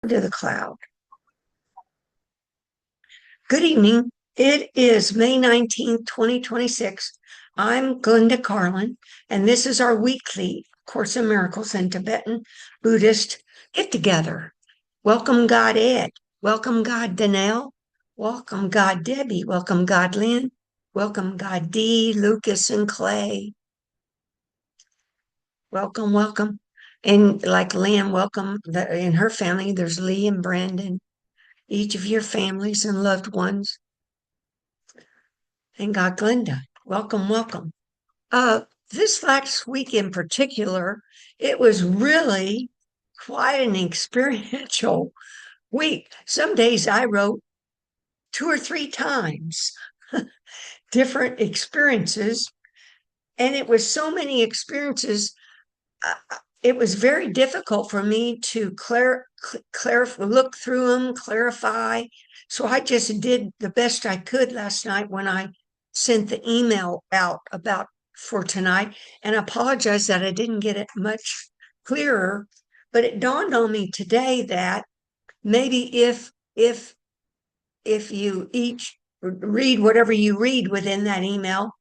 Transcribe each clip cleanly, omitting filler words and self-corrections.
to the cloud. Good evening. It is May 19th, 2026. I'm Glenda Carlin, and this is our weekly Course in Miracles and Tibetan Buddhist get together. Welcome, God Ed. Welcome, God Danelle. Welcome, God Debbie. Welcome, God Lynn. Welcome, God D, Lucas, and Clay. Welcome, welcome. And like Lynn, welcome. In her family, there's Lee and Brandon, each of your families and loved ones. And God, Glenda, welcome, welcome. This last week in particular, it was really quite an experiential week. Some days I wrote 2 or 3 times different experiences, and it was so many experiences. It was very difficult for me to look through them, clarify. So I just did the best I could last night when I sent the email out about for tonight, and I apologize that I didn't get it much clearer. But it dawned on me today that maybe if you each read whatever you read within that email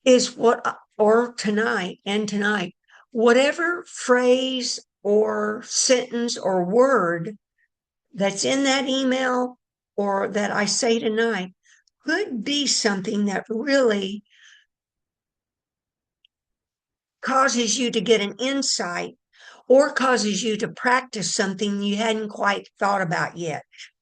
is what, or tonight, whatever phrase or sentence or word that's in that email or that I say tonight could be something that really causes you to get an insight or causes you to practice something you hadn't quite thought about yet.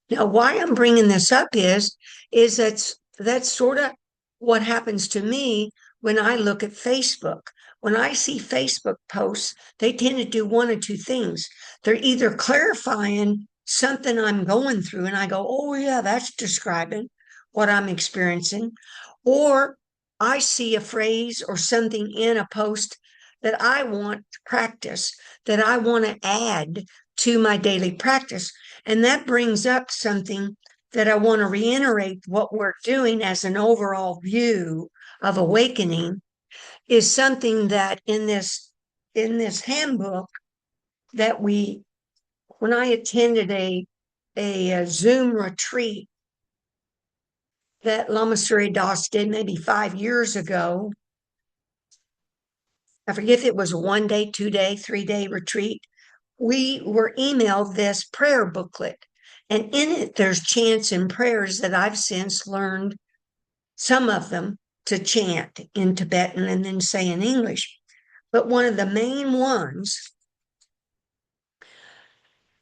Now, why I'm bringing this up is that's sort of what happens to me when I look at Facebook. When I see Facebook posts, they tend to do one of two things. They're either clarifying something I'm going through, and I go, oh, yeah, that's describing what I'm experiencing. Or I see a phrase or something in a post that I want to practice, that I want to add to my daily practice. And that brings up something that I want to reiterate what we're doing as an overall view of awakening is something that in this handbook that when I attended a Zoom retreat that Lama Surya Das did maybe 5 years ago. I forget if it was a 1 day, 2 day, 3 day retreat. We were emailed this prayer booklet, and in it there's chants and prayers that I've since learned some of them to chant in Tibetan and then say in English. But one of the main ones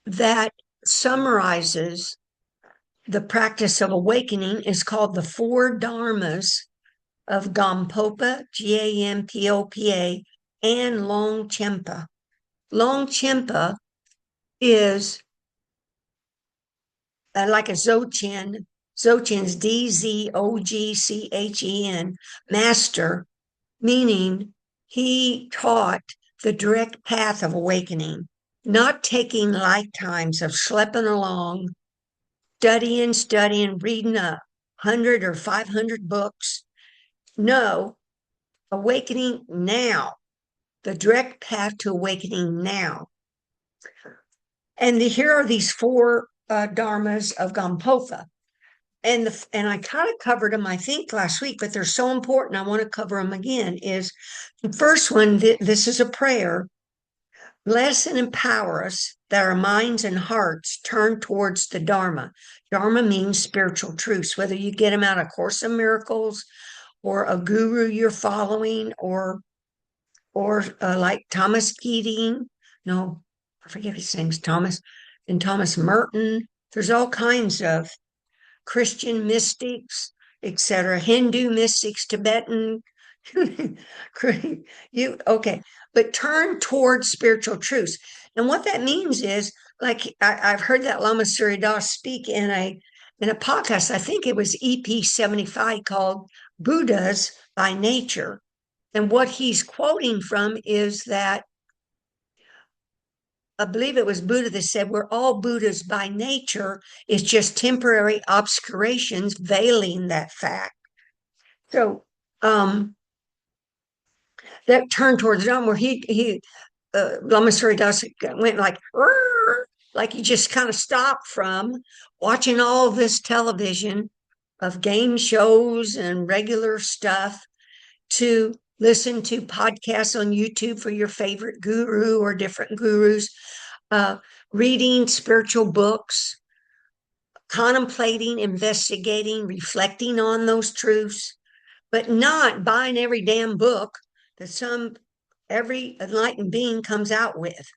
that summarizes the practice of awakening is called the Four Dharmas of Gampopa, Gampopa, and Longchenpa. Longchenpa is like a Dzogchen. Dzogchen's Dzogchen, master, meaning he taught the direct path of awakening, not taking lifetimes of schlepping along, studying, reading 100 or 500 books. No, awakening now, the direct path to awakening now. And here are these four dharmas of Gampopa. And I kind of covered them, I think, last week, but they're so important. I want to cover them again. Is the first one, this is a prayer. Bless and empower us that our minds and hearts turn towards the Dharma. Dharma means spiritual truths, whether you get them out of Course in Miracles or a guru you're following or like Thomas Keating. No, I forget his name's Thomas, and Thomas Merton. There's all kinds of Christian mystics, etc., Hindu mystics, Tibetan. Okay, but turn towards spiritual truths. And what that means is, like I've heard that Lama Surya Das speak in a podcast. I think it was EP 75 called Buddhas by Nature. And what he's quoting from is that I believe it was Buddha that said, we're all Buddhas by nature. It's just temporary obscurations veiling that fact. So that turn towards Dharma, where Lama Surya Das went like, like you just kind of stop from watching all this television of game shows and regular stuff to listen to podcasts on YouTube for your favorite guru or different gurus, uh, reading spiritual books, contemplating, investigating, reflecting on those truths, but not buying every damn book that every enlightened being comes out with.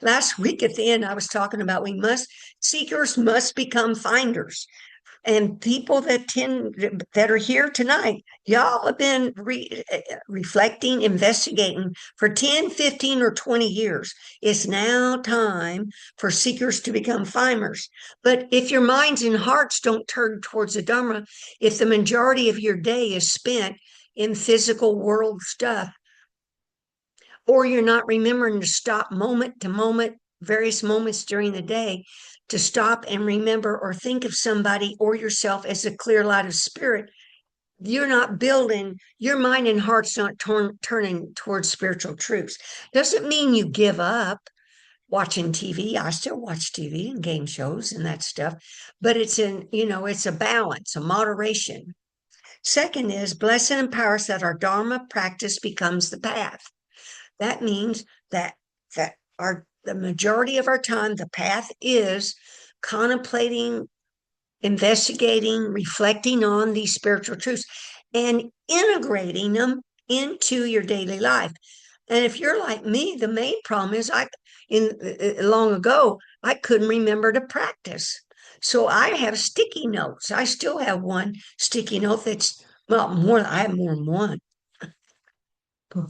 Last week at the end, I was talking about seekers must become finders. And people that are here tonight, y'all have been reflecting, investigating for 10, 15, or 20 years. It's now time for seekers to become finders. But if your minds and hearts don't turn towards the Dharma, if the majority of your day is spent in physical world stuff, or you're not remembering to stop moment to moment, various moments during the day, to stop and remember or think of somebody or yourself as a clear light of spirit, you're not building, your mind and heart's not turning towards spiritual truths. Doesn't mean you give up watching TV. I still watch TV and game shows and that stuff, but it's a balance, a moderation. Second is blessing and empowers that our Dharma practice becomes the path. That means that the majority of our time, the path is contemplating, investigating, reflecting on these spiritual truths and integrating them into your daily life. And if you're like me, the main problem is long ago, I couldn't remember to practice. So I have sticky notes. I still have one sticky note I have more than one.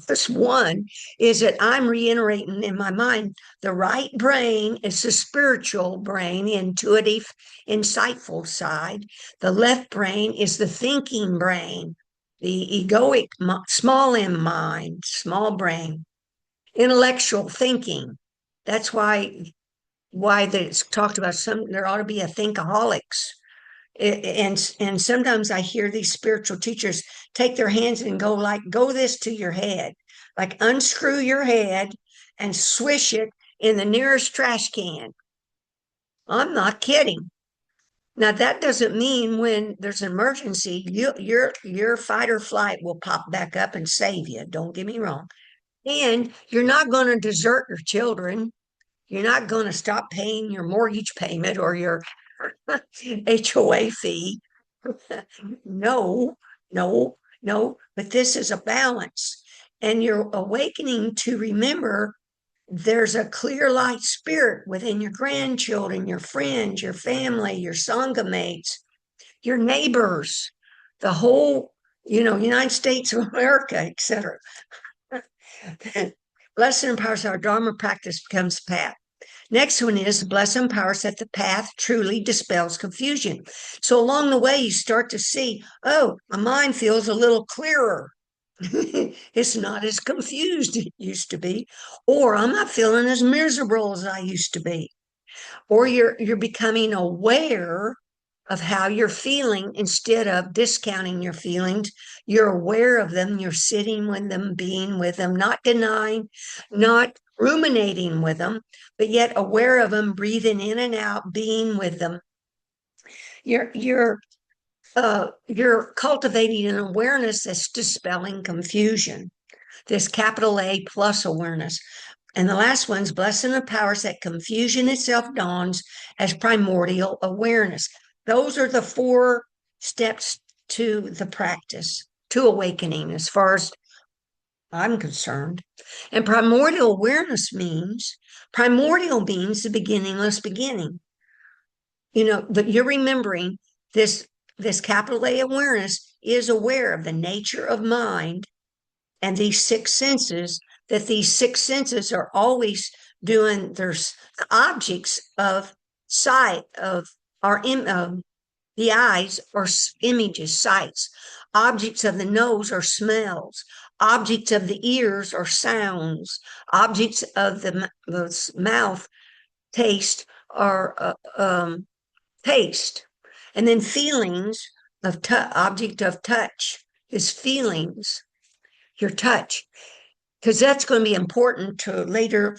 This one is that I'm reiterating in my mind the right brain is the spiritual brain, intuitive, insightful side. The left brain is the thinking brain, the egoic, small m mind, small brain, intellectual thinking. That's why it's talked about there ought to be a thinkaholics. And sometimes I hear these spiritual teachers take their hands and go this to your head, like unscrew your head and swish it in the nearest trash can. I'm not kidding. Now that doesn't mean when there's an emergency, your fight or flight will pop back up and save you. Don't get me wrong. And you're not going to desert your children. You're not going to stop paying your mortgage payment or your HOA fee. No, no, no. But this is a balance. And you're awakening to remember there's a clear light spirit within your grandchildren, your friends, your family, your Sangha mates, your neighbors, the whole, United States of America, etc. Blessed and empowers our Dharma practice becomes path. Next one is bless and empowers that the path truly dispels confusion. So along the way, you start to see, oh, my mind feels a little clearer. It's not as confused as it used to be, or I'm not feeling as miserable as I used to be, or you're becoming aware of how you're feeling instead of discounting your feelings. You're aware of them, you're sitting with them, being with them, not denying, not ruminating with them, but yet aware of them, breathing in and out, being with them. You're cultivating an awareness that's dispelling confusion, this capital A plus awareness. And the last one's blessing the powers that confusion itself dawns as primordial awareness. Those are the 4 steps to the practice, to awakening, as far as I'm concerned. And primordial means the beginningless beginning. That you're remembering this capital A awareness is aware of the nature of mind and these 6 senses, that these 6 senses are always doing, there's objects of sight, of our the eyes are images, sights. Objects of the nose are smells. Objects of the ears are sounds. Objects of the mouth, taste, are taste. And then feelings object of touch is feelings, your touch. because that's going to be important to later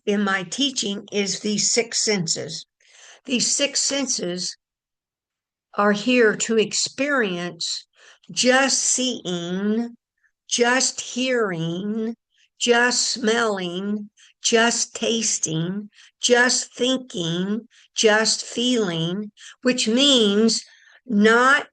in my teaching, is these six senses. These six senses are here to experience just seeing, just hearing, just smelling, just tasting, just thinking, just feeling, which means not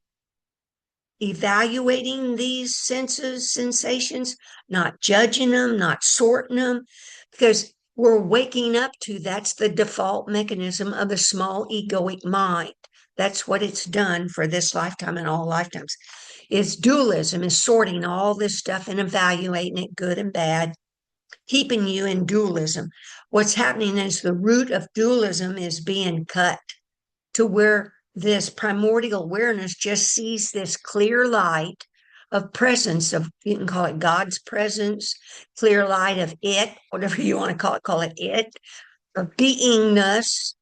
evaluating these senses, sensations, not judging them, not sorting them, because we're waking up to that's the default mechanism of the small egoic mind. That's what it's done for this lifetime and all lifetimes. Is dualism, is sorting all this stuff and evaluating it, good and bad, keeping you in dualism. What's happening is the root of dualism is being cut to where this primordial awareness just sees this clear light of presence of, you can call it God's presence, clear light of it, whatever you want to call it it, of beingness,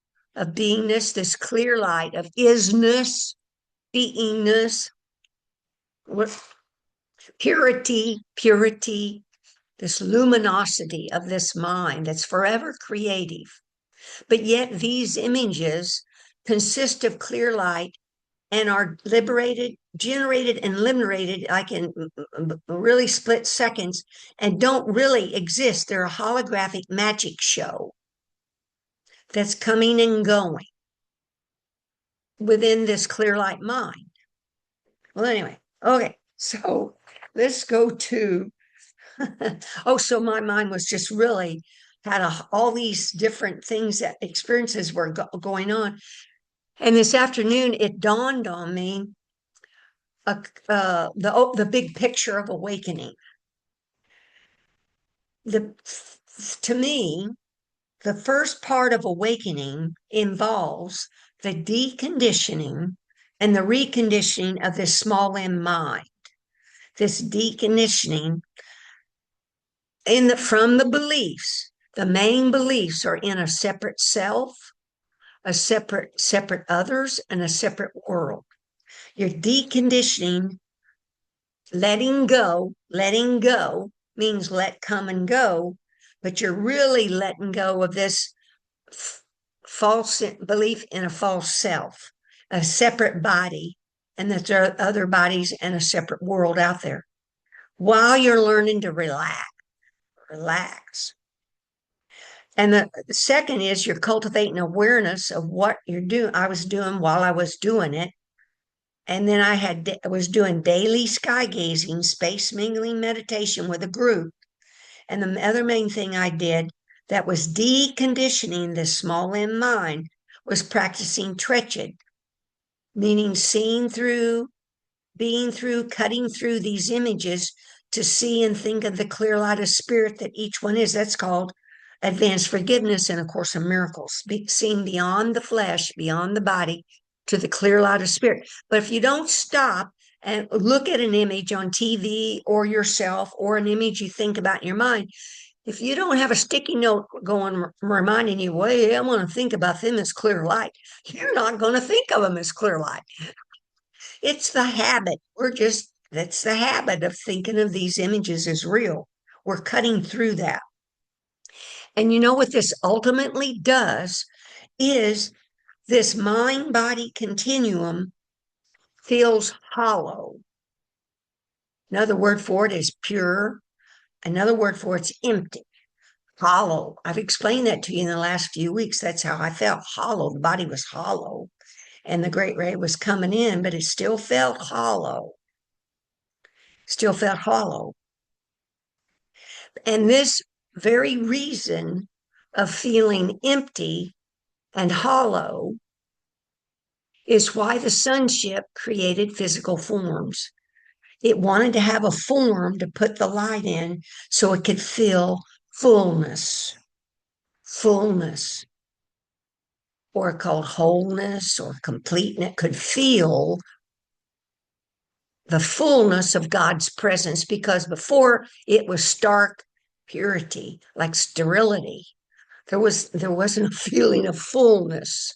this clear light of isness, beingness, purity, this luminosity of this mind that's forever creative. But yet these images consist of clear light and are liberated, generated, and liberated like in really split seconds and don't really exist. They're a holographic magic show that's coming and going within this clear light mind. Well, anyway, okay, so let's go to oh, so my mind was just really had all these different things, that experiences were going on. And this afternoon, it dawned on me the big picture of awakening. To me, the first part of awakening involves the deconditioning and the reconditioning of this small M mind. This deconditioning from the beliefs. The main beliefs are in a separate self, a separate others, and a separate world. You're deconditioning, letting go means let come and go, but you're really letting go of this false belief in a false self, a separate body, and that there are other bodies and a separate world out there while you're learning to relax. And the second is you're cultivating awareness of what you're doing. I was doing while I was doing it. And then I was doing daily sky gazing, space mingling meditation with a group. And the other main thing I did that was deconditioning this small M mind was practicing Trechod, meaning seeing through, being through, cutting through these images to see and think of the clear light of spirit that each one is. That's called advanced forgiveness in A Course in Miracles, seeing beyond the flesh, beyond the body, to the clear light of spirit. But if you don't stop and look at an image on TV or yourself or an image you think about in your mind, if you don't have a sticky note going reminding you, well, yeah, I'm going to think about them as clear light, you're not going to think of them as clear light. It's the habit. That's the habit of thinking of these images as real. We're cutting through that. And you know what this ultimately does is this mind body continuum feels hollow. Another word for it is pure. Another word for it's empty, hollow. I've explained that to you in the last few weeks. That's how I felt, hollow. The body was hollow and the great ray was coming in, but it still felt hollow. Still felt hollow. And this very reason of feeling empty and hollow is why the sonship created physical forms. It wanted to have a form to put the light in so it could feel fullness, or called wholeness or completeness, could feel the fullness of God's presence, because before it was stark purity, like sterility. There wasn't a feeling of fullness.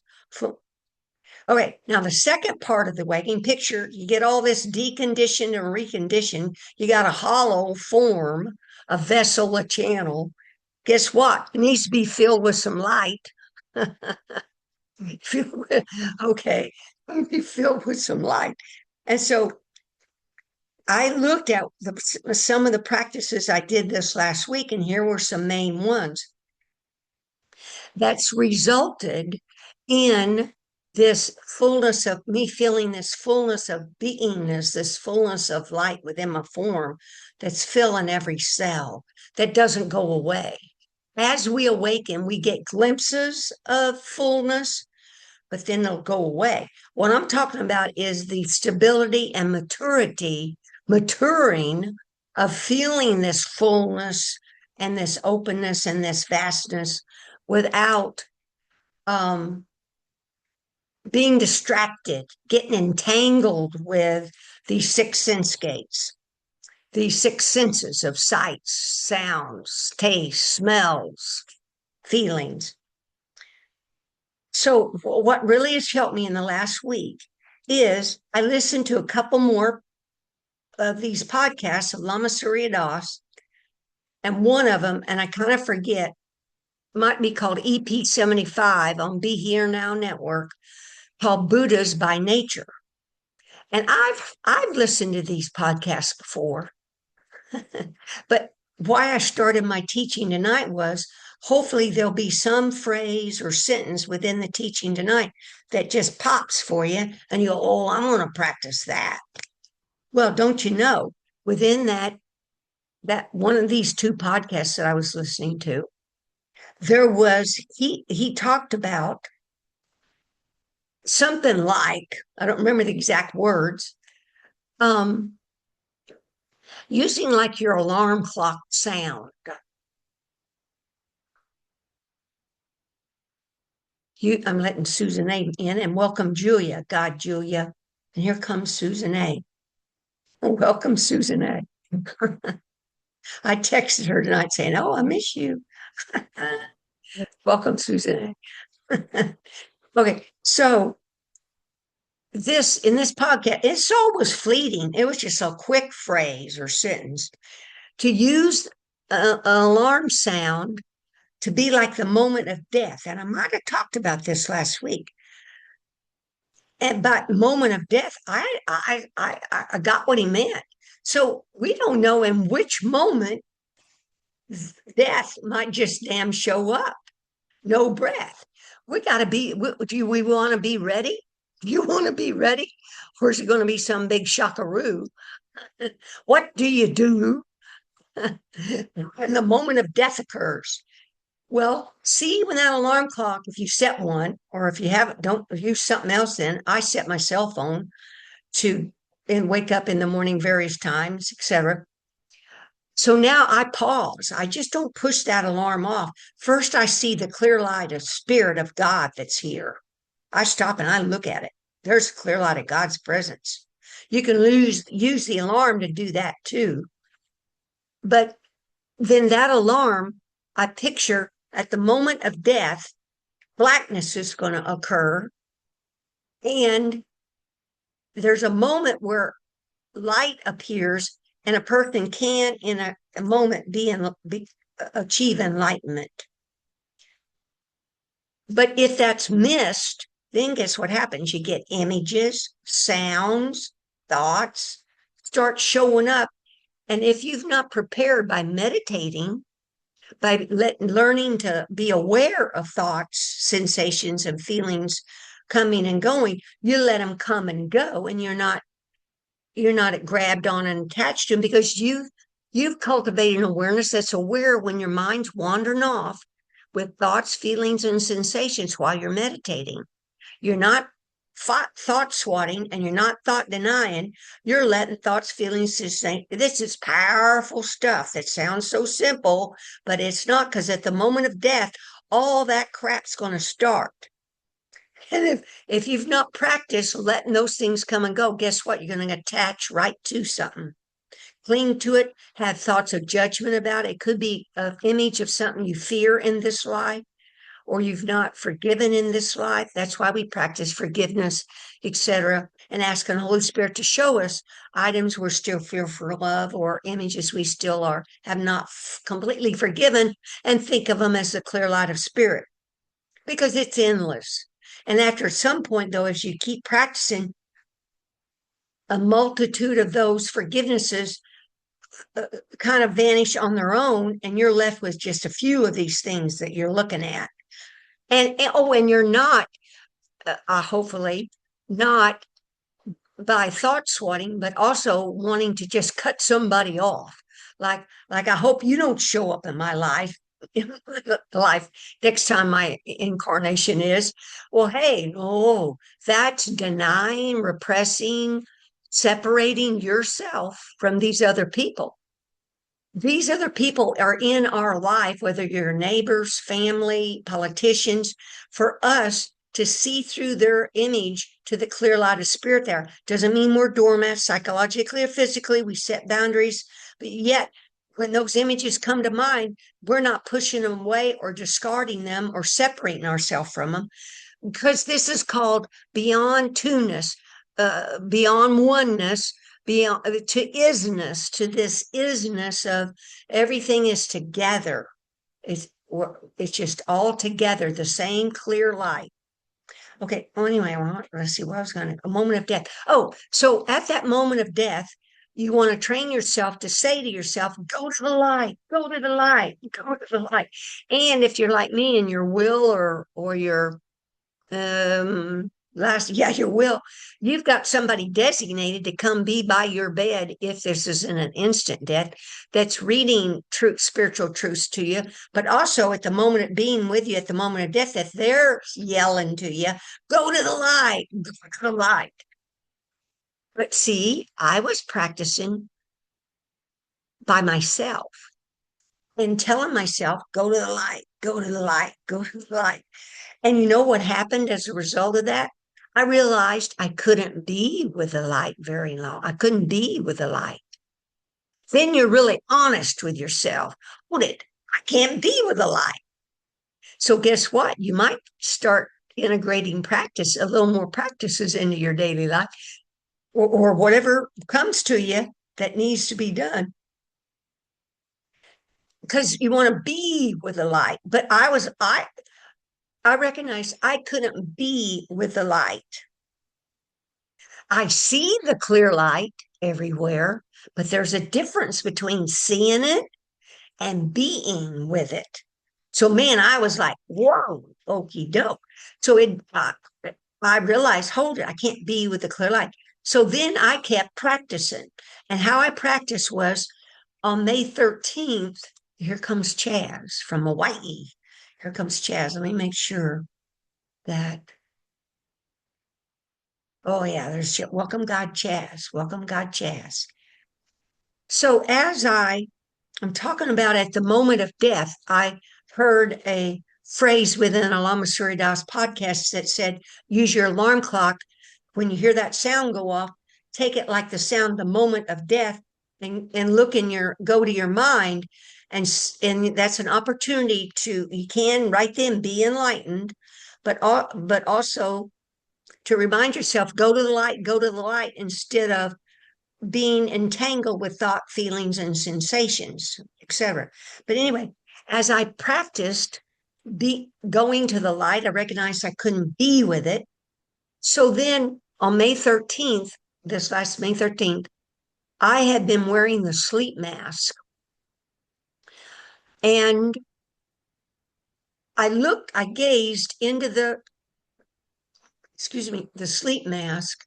Okay, now the second part of the waking picture, you get all this deconditioned and reconditioned. You got a hollow form a vessel, a channel, guess what? It needs to be filled with some light. Okay, be filled with some light. And so I looked at some of the practices I did this last week, and here were some main ones that's resulted in this fullness of me feeling this fullness of beingness, this fullness of light within my form that's filling every cell that doesn't go away. As we awaken, we get glimpses of fullness, but then they'll go away. What I'm talking about is the stability and maturing of feeling this fullness and this openness and this vastness without being distracted, getting entangled with these six sense gates, these six senses of sights, sounds, tastes, smells, feelings. So what really has helped me in the last week is I listened to a couple more of these podcasts of Lama Surya Das, and one of them, and I kind of forget, might be called EP 75 on Be Here Now Network, called Buddhas by Nature. And I've listened to these podcasts before, but why I started my teaching tonight was hopefully there'll be some phrase or sentence within the teaching tonight that just pops for you and you go, oh, I want to practice that. Well, don't you know, within that one of these two podcasts that I was listening to, there was he talked about something like, I don't remember the exact words, using like your alarm clock sound. I'm letting Susan A in, and welcome Julia. God, Julia. And here comes Susan A. Welcome, Susan A. I texted her tonight saying, oh, I miss you. Welcome, Susan A. Okay, so in this podcast, it's always fleeting. It was just a quick phrase or sentence to use an alarm sound to be like the moment of death. And I might have talked about this last week. And by moment of death, I got what he meant. So we don't know in which moment death might just damn show up. No breath. We got to be, do we want to be ready? Do you want to be ready? Or is it going to be some big shockaroo? What do you do when the moment of death occurs? Well, see, when that alarm clock, if you set one, or if you haven't, don't use something else, then I set my cell phone to and wake up in the morning various times, etc. So now I pause. I just don't push that alarm off. First, I see the clear light of spirit of God that's here. I stop and I look at it. There's a clear light of God's presence. You can use the alarm to do that too. But then that alarm, I picture at the moment of death, blackness is going to occur. And there's a moment where light appears and a person can, in a moment, achieve enlightenment. But if that's missed, then guess what happens? You get images, sounds, thoughts start showing up. And if you've not prepared by meditating, by learning to be aware of thoughts, sensations, and feelings coming and going, you let them come and go, and you're not grabbed on and attached to them because you've cultivated an awareness that's aware when your mind's wandering off with thoughts, feelings, and sensations while you're meditating. You're not thought swatting and you're not thought denying. You're letting thoughts, feelings, say, this is powerful stuff that sounds so simple, but it's not, because at the moment of death, all that crap's going to start. And if you've not practiced letting those things come and go, guess what? You're going to attach right to something. Cling to it, have thoughts of judgment about it. It could be an image of something you fear in this life, or you've not forgiven in this life. That's why we practice forgiveness, etc. and asking the Holy Spirit to show us items we're still fearful of or images we still have not completely forgiven, and think of them as the clear light of spirit, because it's endless. And after some point, though, as you keep practicing, a multitude of those forgivenesses kind of vanish on their own, and you're left with just a few of these things that you're looking at. And you're not, hopefully, not by thought swatting, but also wanting to just cut somebody off. Like I hope you don't show up in my life. Life next time my incarnation is. Well, hey, no, that's denying, repressing, separating yourself from these other people. These other people are in our life, whether you're neighbors, family, politicians, for us to see through their image to the clear light of spirit there. Doesn't mean we're doormats psychologically or physically. We set boundaries, but yet when those images come to mind, we're not pushing them away or discarding them or separating ourselves from them, because this is called beyond two-ness, beyond oneness, beyond to isness, to this isness of everything is together. It's just all together, the same clear light. Okay. Well, anyway, let's see what I was going to. A moment of death. Oh, so at that moment of death, you want to train yourself to say to yourself, "Go to the light. Go to the light. Go to the light." And if you're like me, and your will or your your will, you've got somebody designated to come be by your bed if this isn't an instant death, that's reading truth, spiritual truths to you, but also at the moment of being with you at the moment of death, that they're yelling to you, go to the light, go to the light. But see, I was practicing by myself and telling myself, go to the light, go to the light, go to the light. And you know what happened as a result of that? I realized I couldn't be with the light very long. I couldn't be with the light. Then you're really honest with yourself. Hold it, I can't be with the light. So guess what? You might start integrating practice, a little more practices into your daily life, or whatever comes to you that needs to be done, because you want to be with the light. But I recognized I couldn't be with the light. I see the clear light everywhere, but there's a difference between seeing it and being with it. So, man, I was like, whoa, okie doke. So I realized, hold it, I can't be with the clear light. So then I kept practicing. And how I practiced was on May 13th, here comes Chaz from Hawaii. Here comes Chaz. Let me make sure that. Oh, yeah, there's welcome God Chaz. Welcome God Chaz. So as I'm talking about at the moment of death, I heard a phrase within a Lama Surya Das podcast that said, use your alarm clock. When you hear that sound go off, take it like the sound, the moment of death, and look go to your mind. And that's an opportunity you can right then be enlightened, but also to remind yourself, go to the light, instead of being entangled with thought, feelings, and sensations, etc. But anyway, as I practiced going to the light, I recognized I couldn't be with it. So then on May 13th, this last May 13th, I had been wearing the sleep mask. And I gazed into the sleep mask.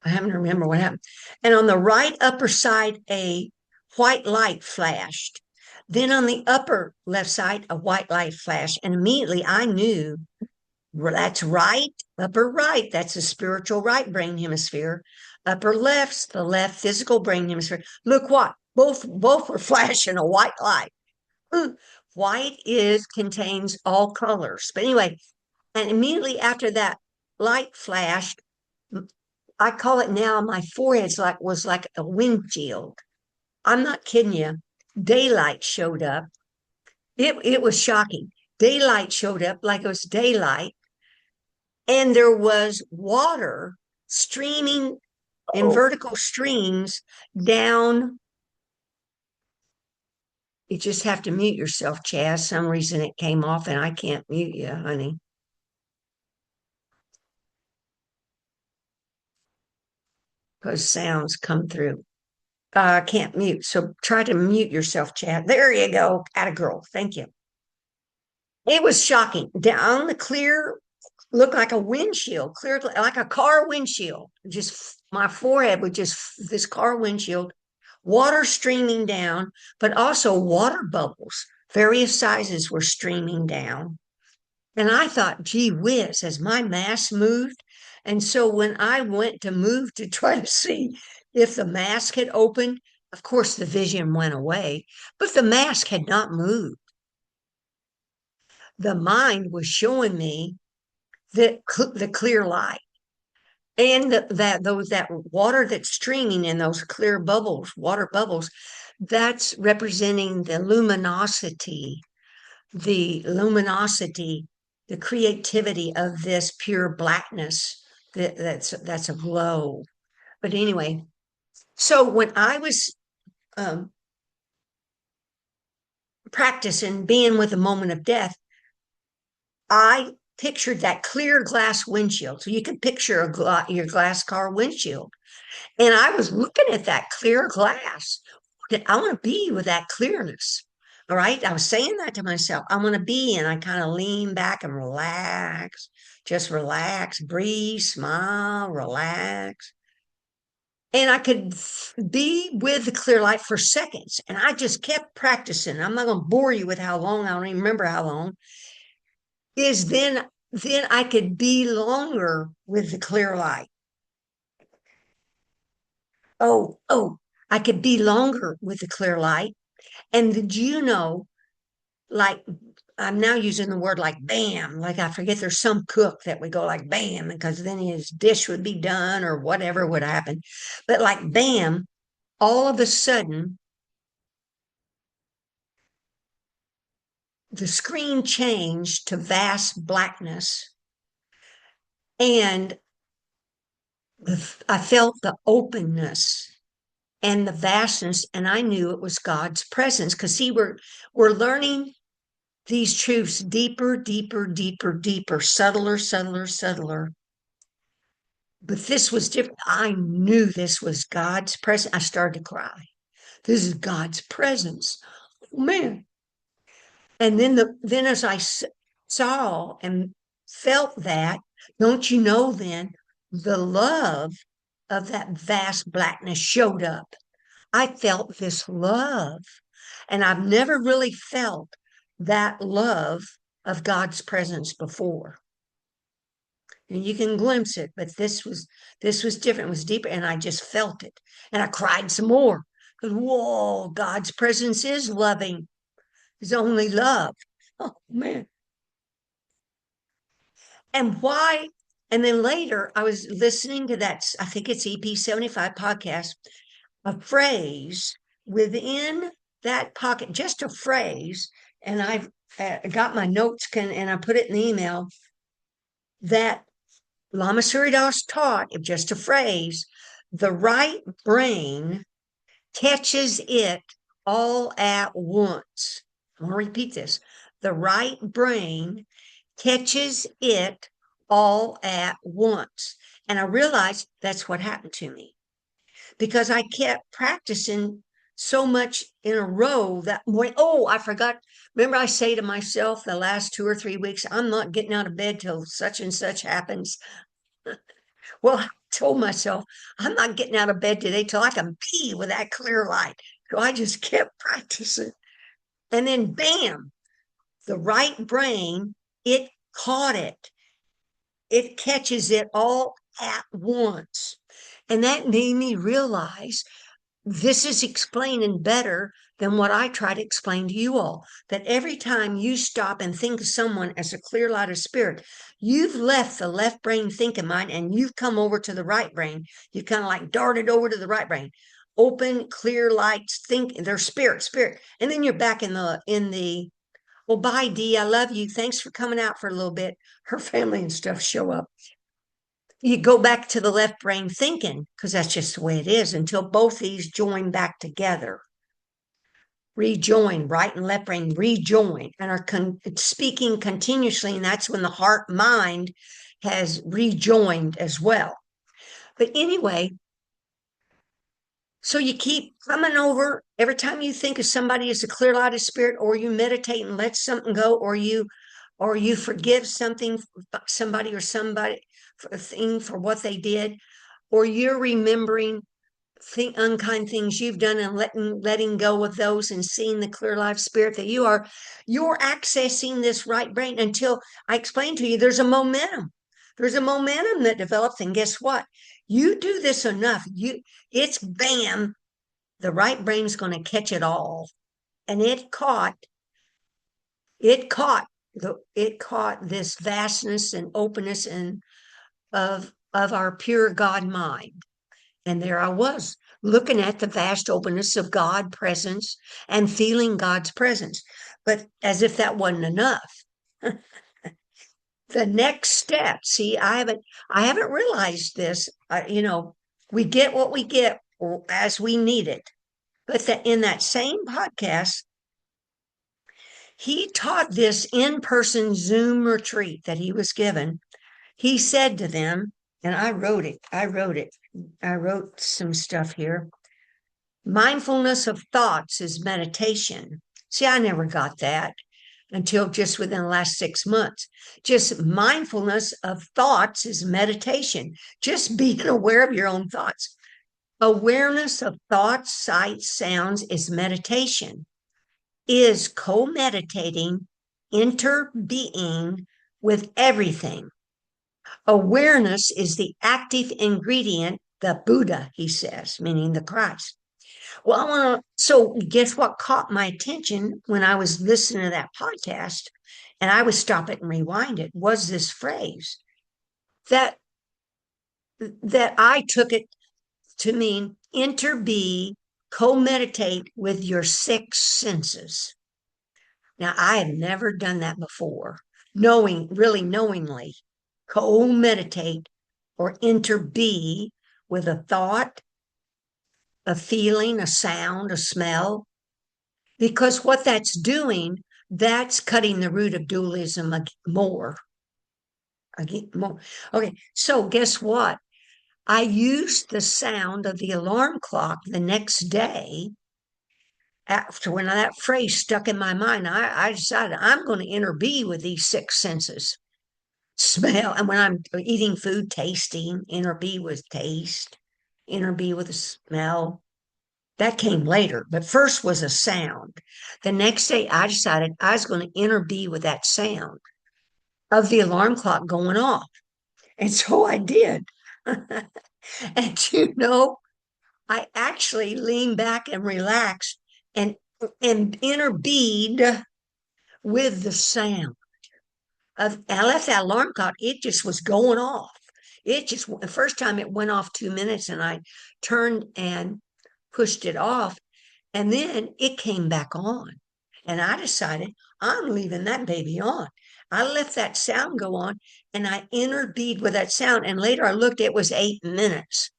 I haven't remember what happened. And on the right upper side, a white light flashed. Then on the upper left side, a white light flashed. And immediately I knew, well, that's right, upper right, that's the spiritual right brain hemisphere. Upper left's the left physical brain hemisphere. Look what? Both were flashing a white light. White contains all colors. But anyway, and immediately after that light flashed, I call it now, my forehead was like a windshield. I'm not kidding you. Daylight showed up. It was shocking. Daylight showed up like it was daylight. and there was water streaming in Oh, vertical streams down. You just have to mute yourself, Chaz. Some reason it came off and I can't mute you, honey, because sounds come through. I can't mute. So try to mute yourself, Chad. There you go. Atta girl. Thank you. It was shocking. Down the clear, looked like a windshield, clear like a car windshield. Just my forehead was just this car windshield, water streaming down, but also water bubbles, various sizes were streaming down. And I thought, gee whiz, as my mask moved. And so when I went to move to try to see if the mask had opened, of course the vision went away, but the mask had not moved. The mind was showing me the clear light and that water that's streaming in those clear bubbles, water bubbles, that's representing the luminosity, the creativity of this pure blackness that's a glow. But anyway, so when I was um, practicing being with the moment of death, I pictured that clear glass windshield. So you can picture your glass car windshield. And I was looking at that clear glass. I want to be with that clearness. All right. I was saying that to myself. I want to be, and I kind of lean back and relax, just relax, breathe, smile, relax. And I could be with the clear light for seconds. And I just kept practicing. I'm not going to bore you with how long, I don't even remember how long, is then I could be longer with the clear light. Oh, I could be longer with the clear light. And did you know, like, I'm now using the word like bam, like I forget there's some cook that would go like bam, because then his dish would be done or whatever would happen. But like bam, all of a sudden, the screen changed to vast blackness. And I felt the openness and the vastness, and I knew it was God's presence. Because see, we're learning these truths deeper, deeper, deeper, deeper, subtler, subtler, subtler. But this was different. I knew this was God's presence. I started to cry. This is God's presence. Oh, man. And then as I saw and felt that, don't you know, then the love of that vast blackness showed up. I felt this love, and I've never really felt that love of God's presence before. And you can glimpse it, but this was different. It was deeper, and I just felt it. And I cried some more. Because whoa, God's presence is loving. It's only love. Oh man. And why? And then later I was listening to that, I think it's EP 75 podcast, a phrase within that pocket, just a phrase. And I've got my notes and I put it in the email that Lama Suryadas taught, just a phrase, the right brain catches it all at once. I'm going to repeat this. The right brain catches it all at once. And I realized that's what happened to me because I kept practicing so much in a row that morning. Oh, I forgot. Remember, I say to myself the last 2 or 3 weeks, I'm not getting out of bed till such and such happens. Well, I told myself, I'm not getting out of bed today till I can pee with that clear light. So I just kept practicing. And then, bam, the right brain, it caught it. It catches it all at once. And that made me realize this is explaining better than what I try to explain to you all. That every time you stop and think of someone as a clear light of spirit, you've left the left brain thinking mind and you've come over to the right brain. You kind of like darted over to the right brain. Open, clear lights, think their spirit. And then you're back in the Well, bye, Dee. I love you. Thanks for coming out for a little bit. Her family and stuff show up. You go back to the left brain thinking, because that's just the way it is until both these join back together. Rejoin, right and left brain rejoin and are speaking continuously. And that's when the heart mind has rejoined as well. But anyway, so you keep coming over every time you think of somebody as a clear light of spirit, or you meditate and let something go, or you forgive somebody or somebody for a thing for what they did, or you're remembering unkind things you've done and letting go of those and seeing the clear life spirit that you're accessing this right brain until I explain to you there's a momentum. There's a momentum that develops, and guess what? You do this enough, it's bam, the right brain's going to catch it all. And it caught this vastness and openness and of our pure God mind. And there I was, looking at the vast openness of God presence and feeling God's presence. But as if that wasn't enough. The next step, see, I haven't realized this. We get what we get as we need it. But in that same podcast, he taught this in-person Zoom retreat that he was given. He said to them, and I wrote it. I wrote some stuff here. Mindfulness of thoughts is meditation. See, I never got that until just within the last 6 months. Just mindfulness of thoughts is meditation. Just being aware of your own thoughts. Awareness of thoughts, sights, sounds is meditation. Is co-meditating, interbeing with everything. Awareness is the active ingredient, the Buddha, he says, meaning the Christ. Well, so guess what caught my attention when I was listening to that podcast, and I would stop it and rewind it, was this phrase that I took it to mean interbe, co-meditate with your six senses. Now, I have never done that before, really knowingly, co-meditate or interbe with a thought, a feeling, a sound, a smell, because what that's doing, that's cutting the root of dualism more. More. Okay, so guess what? I used the sound of the alarm clock the next day. After when that phrase stuck in my mind, I decided I'm going to interbe with these six senses. Smell, and when I'm eating food, tasting, interbe with taste, interbe with the smell. That came later, but first was a sound. The next day, I decided I was going to interbe with that sound of the alarm clock going off. And so I did. And I actually leaned back and relaxed and interbeed with the sound of, I left that alarm clock. It just was going off. The first time it went off 2 minutes and I turned and pushed it off. And then it came back on. And I decided I'm leaving that baby on. I left that sound go on and I interbeed with that sound. And later I looked, it was 8 minutes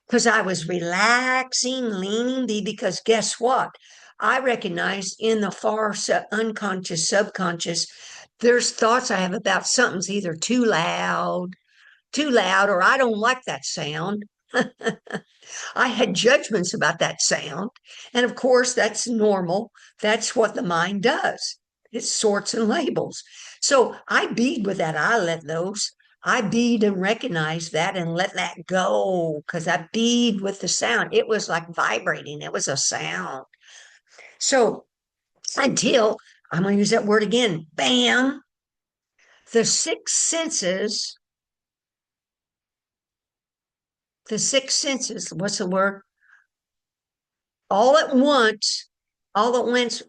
because I was relaxing, leaning because guess what? I recognize in the far unconscious, subconscious, there's thoughts I have about something's either too loud, or I don't like that sound. I had judgments about that sound. And of course, that's normal. That's what the mind does. It sorts and labels. So I bead with that. I bead and recognize that and let that go because I bead with the sound. It was like vibrating. It was a sound. So until I'm going to use that word again, bam, the six senses, what's the word? All at once,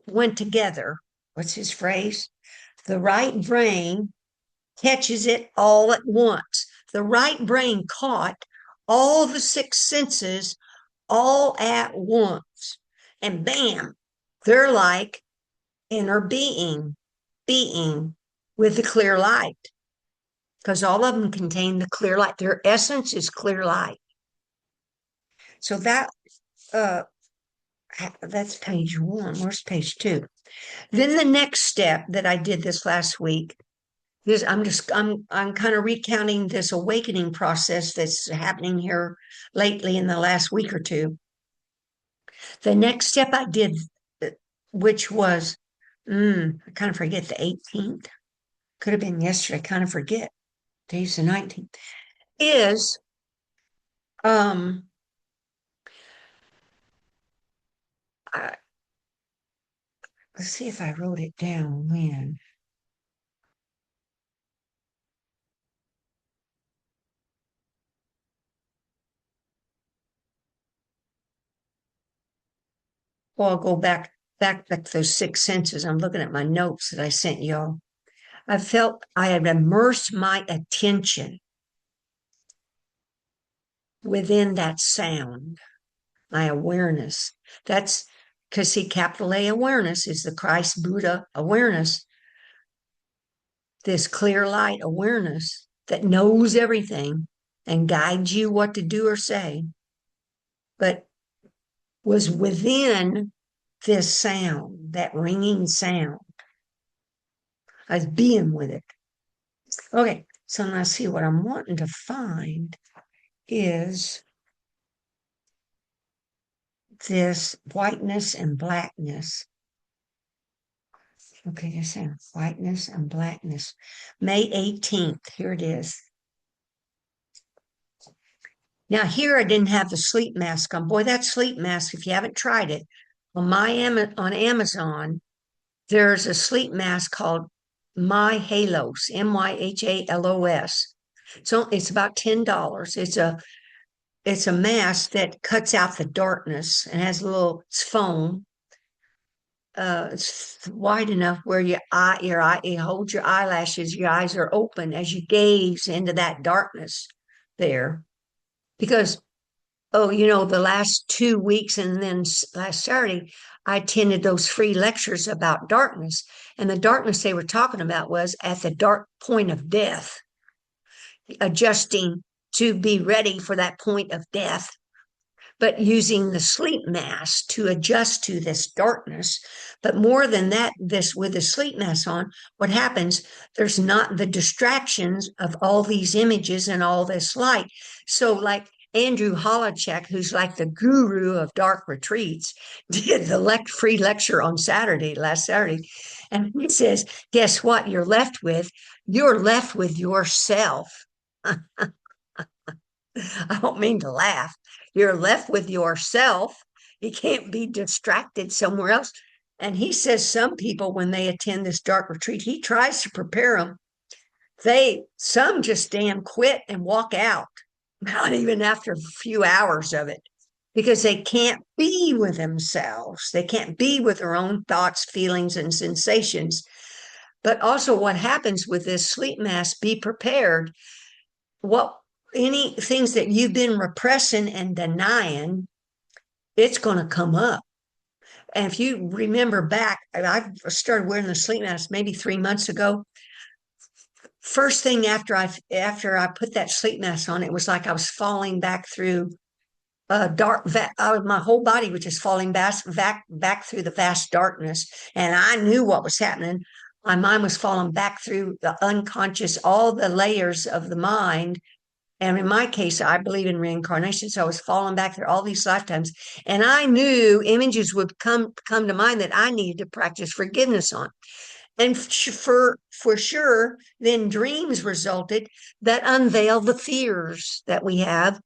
went together. What's his phrase? The right brain catches it all at once. The right brain caught all the six senses all at once. And bam, they're like inner being with the clear light, because all of them contain the clear light. Their essence is clear light. So uh, that's page 1. Where's page 2? Then the next step that I did this last week, this I'm kind of recounting this awakening process that's happening here lately in the last week or two. The next step I did, uh, which was, I kind of forget, the 18th. Could have been yesterday. I kind of forget. Today's the 19th. Is um I, let's see if I wrote it down when. Well, I'll go back those 6 senses. I'm looking at my notes that I sent y'all. I felt I had immersed my attention within that sound, my awareness. That's because, see, capital A awareness is the Christ Buddha awareness, this clear light awareness that knows everything and guides you what to do or say, but was within this sound, that ringing sound. I was being with it. Okay, so now see what I'm wanting to find is this whiteness and blackness. Okay, just saying whiteness and blackness. May 18th, here it is. Now, here I didn't have the sleep mask on. Boy, that sleep mask, if you haven't tried it, on Amazon, there's a sleep mask called My Halos, MYHALOS. So it's about $10. It's a mask that cuts out the darkness and has a little, it's foam. It's wide enough where you hold your eyelashes, your eyes are open as you gaze into that darkness there. Because, oh, the last 2 weeks and then last Saturday, I attended those free lectures about darkness. And the darkness they were talking about was at the dark point of death, adjusting to be ready for that point of death, but using the sleep mask to adjust to this darkness. But more than that, this with the sleep mask on, what happens, there's not the distractions of all these images and all this light. So like Andrew Holachek, who's like the guru of dark retreats, did the free lecture on last Saturday. And he says, guess what you're left with? You're left with yourself. I don't mean to laugh. You're left with yourself. You can't be distracted somewhere else. And he says some people, when they attend this dark retreat, he tries to prepare them. Some just damn quit and walk out, not even after a few hours of it, because they can't be with themselves. They can't be with their own thoughts, feelings, and sensations. But also, what happens with this sleep mask, be prepared. Any things that you've been repressing and denying, it's going to come up. And if you remember back, I started wearing the sleep mask maybe 3 months ago. First thing after I put that sleep mask on, it was like I was falling back through my whole body was just falling back through the vast darkness, and I knew what was happening. My mind was falling back through the unconscious, all the layers of the mind. And in my case, I believe in reincarnation. So I was falling back through all these lifetimes. And I knew images would come to mind that I needed to practice forgiveness on. And for sure, then dreams resulted that unveil the fears that we have.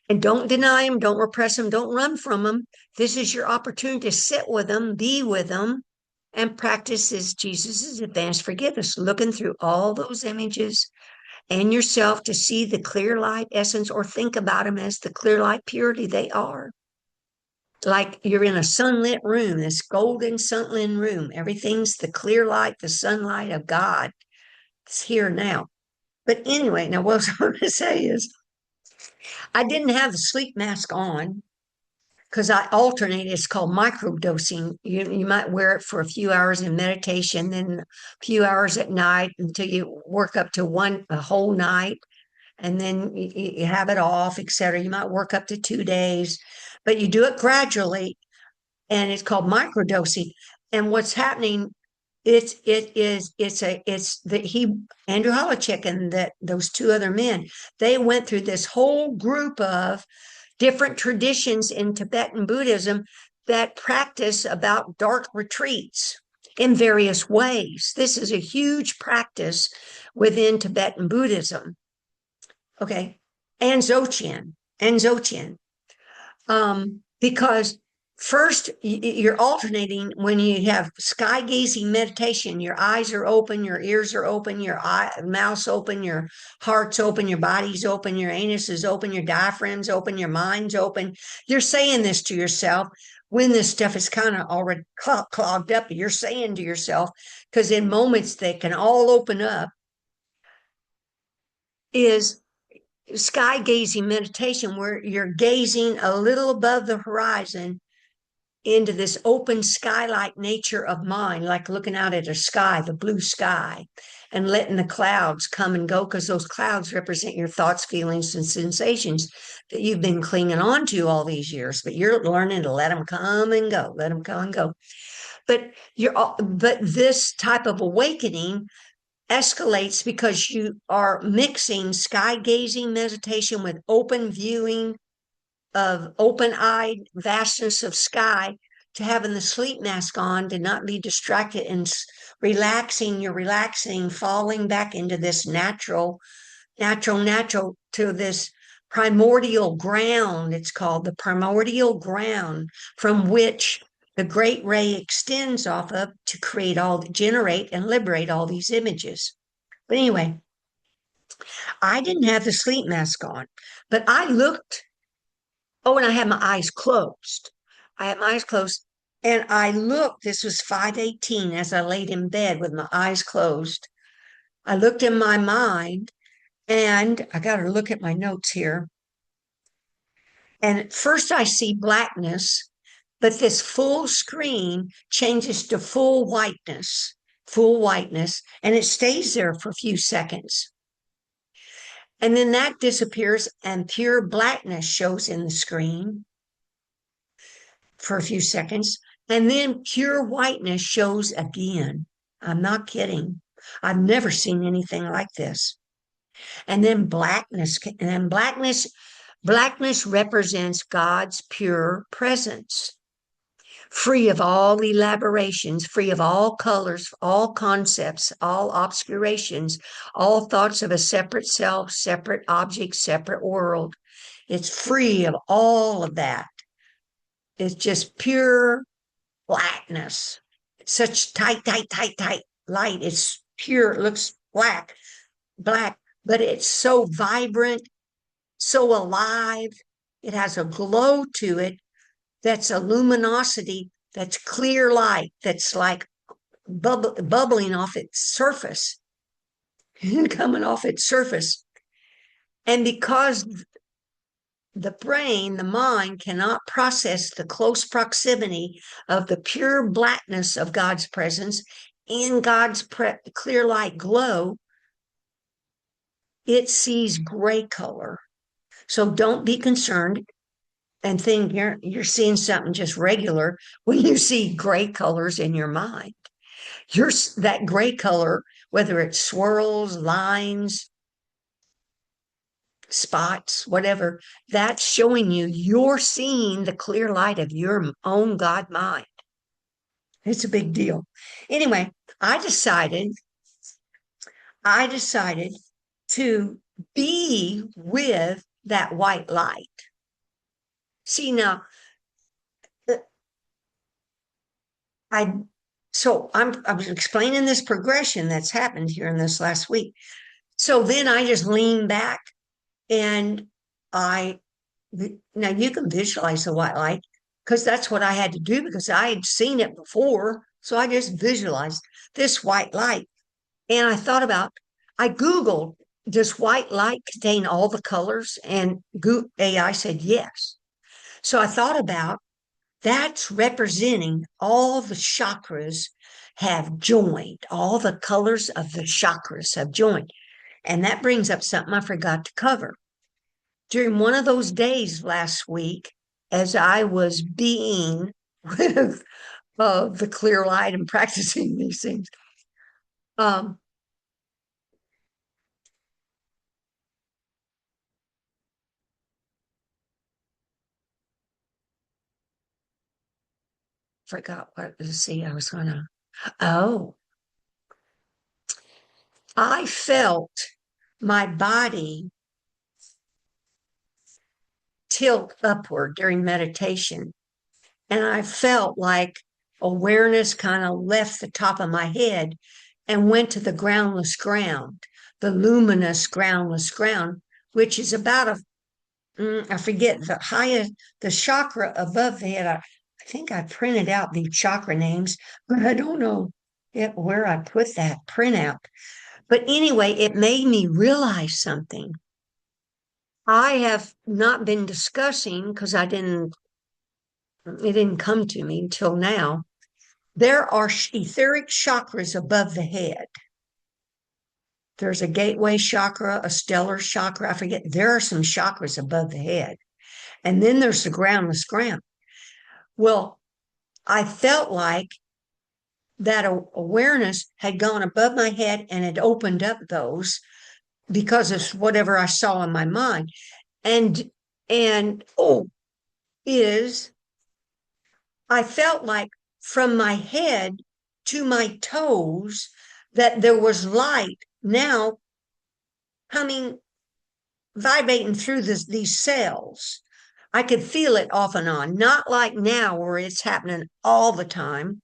And don't deny them, don't repress them, don't run from them. This is your opportunity to sit with them, be with them, and practice as Jesus' advanced forgiveness, looking through all those images and yourself to see the clear light essence, or think about them as the clear light purity they are. Like you're in a sunlit room, this golden sunlit room. Everything's the clear light, the sunlight of God. It's here now. But anyway, now what I was going to say is I didn't have the sleep mask on because I alternate. It's called microdosing. You might wear it for a few hours in meditation, then a few hours at night until you work up to a whole night, and then you have it off, etc. You might work up to 2 days, but you do it gradually, and it's called microdosing. And what's happening? It's that he Andrew Holochek and that those two other men, they went through this whole group of different traditions in Tibetan Buddhism that practice about dark retreats in various ways. This is a huge practice within Tibetan Buddhism. Okay. And Dzogchen. Because first you're alternating when you have sky gazing meditation. Your eyes are open, your ears are open, your mouth's open, your heart's open, your body's open, your anus is open, your diaphragm's open, your mind's open. You're saying this to yourself when this stuff is kind of already clogged up. You're saying to yourself, because in moments they can all open up, is sky gazing meditation, where you're gazing a little above the horizon into this open sky-like nature of mind, like looking out at a sky, the blue sky, and letting the clouds come and go, because those clouds represent your thoughts, feelings, and sensations that you've been clinging on to all these years. But you're learning to let them come and go, let them come and go. But this type of awakening escalates because you are mixing sky gazing meditation with open viewing of open-eyed vastness of sky, to having the sleep mask on, to not be distracted and relaxing. You're relaxing, falling back into this natural to this primordial ground. It's called the primordial ground, from which the great ray extends off of to generate and liberate all these images. But anyway, I didn't have the sleep mask on, but I looked. Oh, and I had my eyes closed. I had my eyes closed, and I looked. This was 5:18 as I laid in bed with my eyes closed. I looked in my mind, and I got to look at my notes here. And at first I see blackness, but this full screen changes to full whiteness, and it stays there for a few seconds. And then that disappears, and pure blackness shows in the screen for a few seconds. And then pure whiteness shows again. I'm not kidding. I've never seen anything like this. And then blackness represents God's pure presence, free of all elaborations, free of all colors, all concepts, all obscurations, all thoughts of a separate self, separate object, separate world. It's free of all of that. It's just pure blackness. It's such tight light. It's pure. It looks black, but it's so vibrant, so alive. It has a glow to it that's a luminosity, that's clear light, that's like bubbling off its surface, coming off its surface. And because the brain, the mind, cannot process the close proximity of the pure blackness of God's presence in God's clear light glow, it sees gray color. So don't be concerned and think you're seeing something just regular when you see gray colors in your mind. That gray color, whether it's swirls, lines, spots, whatever, that's showing you're seeing the clear light of your own God mind. It's a big deal. Anyway, I decided to be with that white light. See, now, I'm explaining this progression that's happened here in this last week. So then I just lean back, and now you can visualize the white light, because that's what I had to do, because I had seen it before. So I just visualized this white light. And I Googled, does white light contain all the colors? And AI said yes. So I thought about That's representing all the chakras have joined, all the colors of the chakras have joined. And that brings up something I forgot to cover. During one of those days last week, as I was being with the clear light and practicing these things, um, forgot what to see. I was gonna. Oh, I felt my body tilt upward during meditation. And I felt like awareness kind of left the top of my head and went to the groundless ground, the luminous groundless ground, which is about I forget the highest, the chakra above the head. I think I printed out the chakra names, but I don't know where I put that printout. But anyway, it made me realize something. I have not been discussing because it didn't come to me until now. There are etheric chakras above the head. There's a gateway chakra, a stellar chakra. I forget. There are some chakras above the head. And then there's the groundless ground. Well, I felt like that awareness had gone above my head and had opened up those because of whatever I saw in my mind. And is I felt like from my head to my toes that there was light now coming, vibrating through these cells. I could feel it off and on, not like now where it's happening all the time.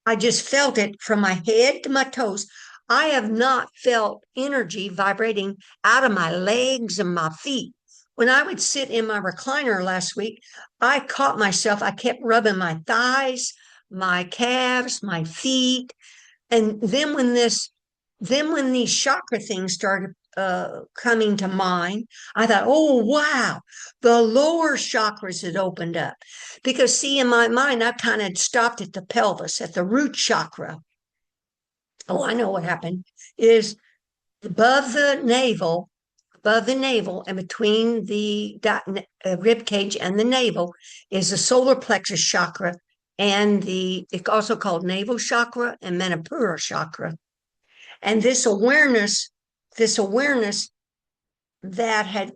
I just felt it from my head to my toes. I have not felt energy vibrating out of my legs and my feet. When I would sit in my recliner last week, I caught myself, I kept rubbing my thighs, my calves, my feet. And then when these chakra things started coming to mind, I thought, oh, wow, the lower chakras had opened up. Because, see, in my mind, I kind of stopped at the pelvis, at the root chakra. Oh, I know what happened is above the navel, and between the rib cage and the navel is the solar plexus chakra and it's also called navel chakra and manipura chakra. And this awareness that had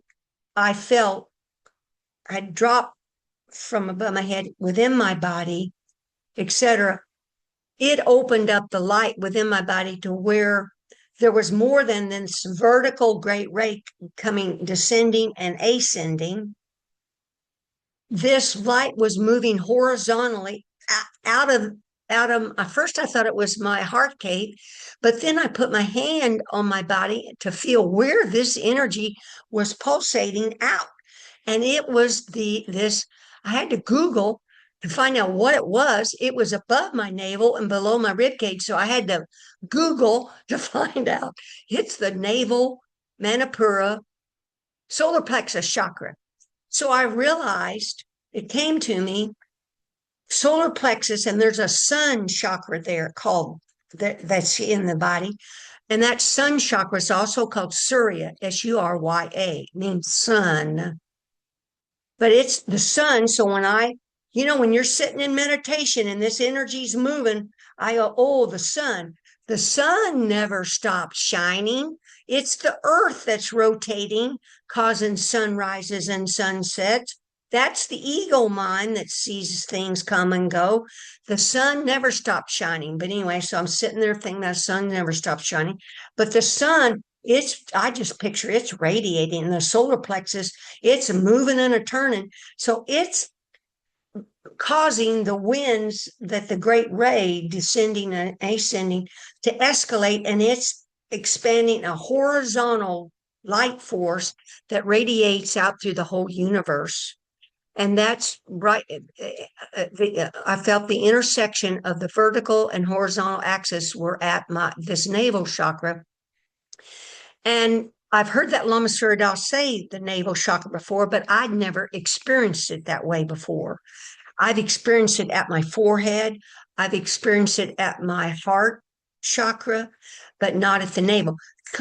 I felt had dropped from above my head within my body, etc. It opened up the light within my body to where there was more than this vertical great ray coming, descending and ascending. This light was moving horizontally out of at first I thought it was my heart cave, but then I put my hand on my body to feel where this energy was pulsating out. And it was this I had to Google to find out what it was. It was above my navel and below my rib cage. So I had to Google to find out. It's the navel manipura solar plexus chakra. So I realized it came to me solar plexus, and there's a sun chakra there called that's in the body. And that sun chakra is also called Surya, Surya, means sun. But it's the sun. So when you're sitting in meditation and this energy's moving, I go, oh, the sun. The sun never stops shining. It's the earth that's rotating, causing sunrises and sunsets. That's the ego mind that sees things come and go. The sun never stops shining. But anyway, so I'm sitting there thinking that sun never stops shining. But the sun, I just picture it's radiating the solar plexus, it's moving and a turning. So it's causing the winds that the great ray descending and ascending to escalate, and it's expanding a horizontal light force that radiates out through the whole universe. And that's right. I felt the intersection of the vertical and horizontal axis were at this navel chakra. And I've heard that Lama Surya say the navel chakra before, but I'd never experienced it that way before. I've experienced it at my forehead. I've experienced it at my heart chakra, but not at the navel.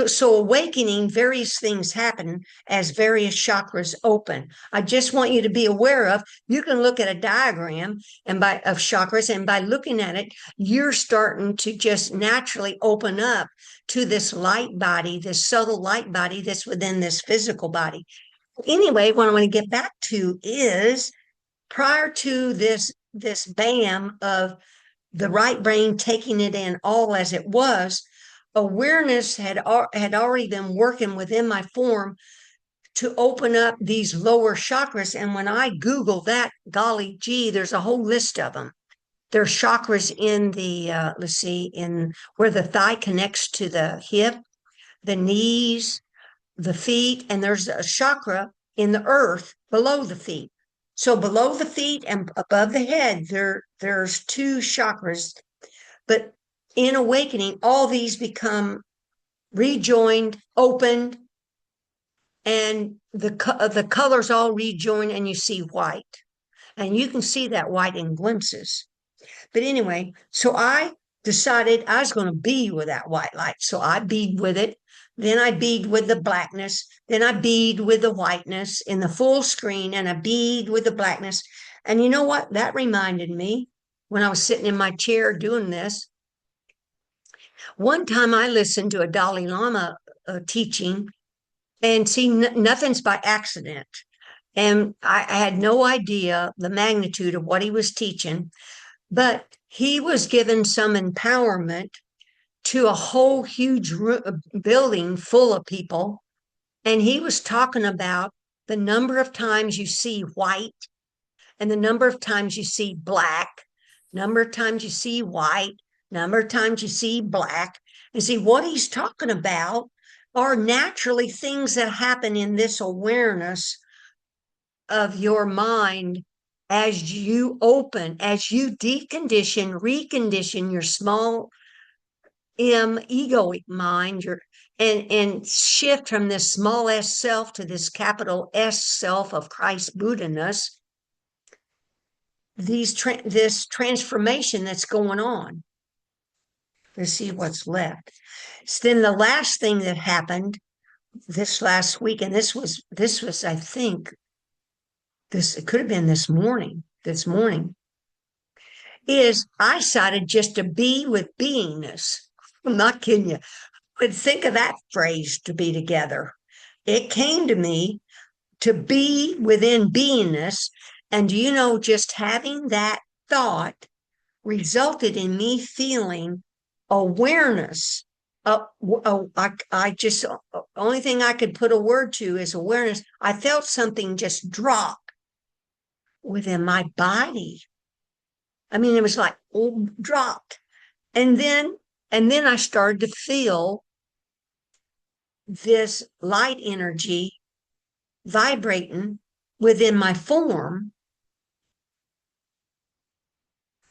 So awakening, various things happen as various chakras open. I just want you to be aware of, you can look at a diagram of chakras, and by looking at it, you're starting to just naturally open up to this light body, this subtle light body that's within this physical body. Anyway, what I want to get back to is prior to this bam of the right brain taking it in all as it was, awareness had already been working within my form to open up these lower chakras. And when I Google that, golly gee, there's a whole list of them. There's chakras in the let's see, in where the thigh connects to the hip, the knees, the feet, and there's a chakra in the earth below the feet. So below the feet and above the head, there's two chakras. But in awakening, all these become rejoined, opened, and the colors all rejoin, and you see white. And you can see that white in glimpses. But anyway, so I decided I was going to be with that white light. So I bead with it. Then I bead with the blackness. Then I bead with the whiteness in the full screen, and I bead with the blackness. And you know what? That reminded me when I was sitting in my chair doing this. One time I listened to a Dalai Lama teaching, and see, nothing's by accident. And I had no idea the magnitude of what he was teaching, but he was given some empowerment to a whole huge building full of people. And he was talking about the number of times you see white and the number of times you see black, number of times you see white, number of times you see black. And see, what he's talking about are naturally things that happen in this awareness of your mind as you open, as you decondition, recondition your small egoic mind, and shift from this small s self to this capital S self of Christ Buddha-ness, this transformation that's going on. Let's see what's left. So then the last thing that happened this last week, and this was I think it could have been this morning, is I decided just to be with beingness. I'm not kidding you. But think of that phrase, to be together. It came to me to be within beingness. And do you know, just having that thought resulted in me feeling awareness. I just, only thing I could put a word to is awareness. I felt something just drop within my body. I mean, it was like dropped. And then I started to feel this light energy vibrating within my form.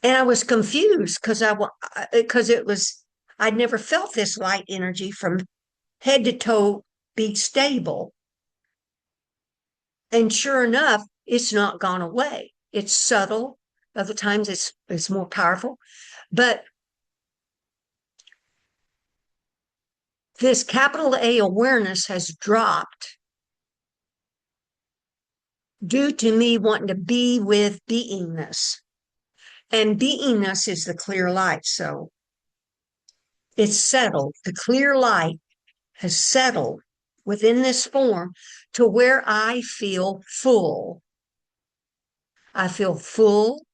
And I was confused because I'd never felt this light energy from head to toe be stable. And sure enough, it's not gone away. It's subtle. Other times it's more powerful. But this capital A awareness has dropped due to me wanting to be with beingness. And beingness is the clear light. So it's settled. The clear light has settled within this form to where I feel full. I feel full,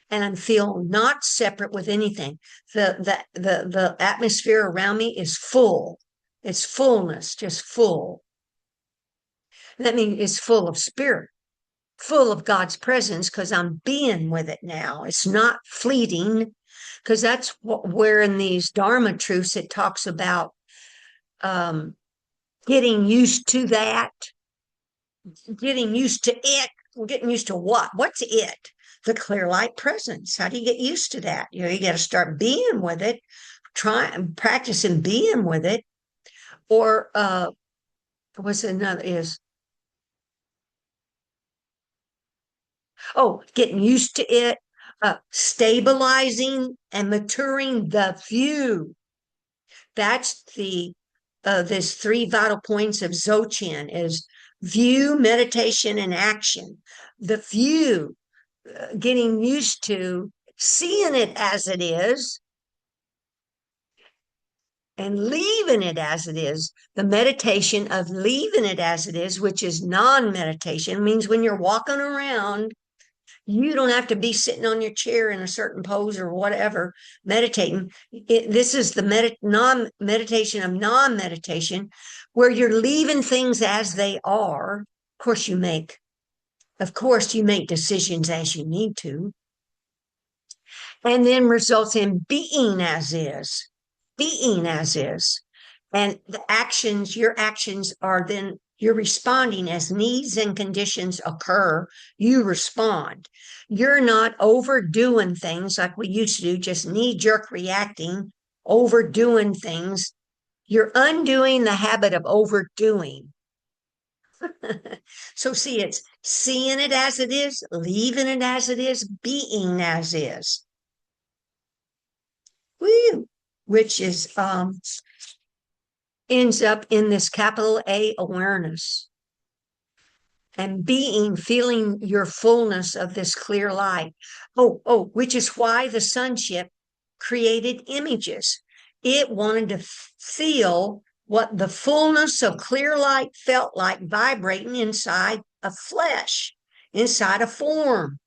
and I feel not separate with anything. The atmosphere around me is full. It's fullness, just full. That means it's full of spirit, full of God's presence, because I'm being with it now. It's not fleeting, because that's where in these Dharma truths it talks about getting used to that, getting used to it. Getting used to what? What's it? The clear light presence. How do you get used to that? You got to start being with it, practicing being with it. Or what's another is Oh, getting used to it, stabilizing and maturing the view. That's the there's three vital points of Dzogchen is view, meditation, and action. The view, getting used to seeing it as it is and leaving it as it is. The meditation of leaving it as it is, which is non-meditation, means when you're walking around, you don't have to be sitting on your chair in a certain pose or whatever, meditating. This is the non-meditation of non-meditation, where you're leaving things as they are. Of course, you make decisions as you need to, and then results in being as is. And the actions, your actions are then you're responding as needs and conditions occur, you respond. You're not overdoing things like we used to do, just knee jerk reacting, overdoing things. You're undoing the habit of overdoing. So, see, it's seeing it as it is, leaving it as it is, being as is. Woo! Which is ends up in this capital A awareness and feeling your fullness of this clear light. Which is why the sonship created images. It wanted to feel what the fullness of clear light felt like vibrating inside a flesh, inside a form.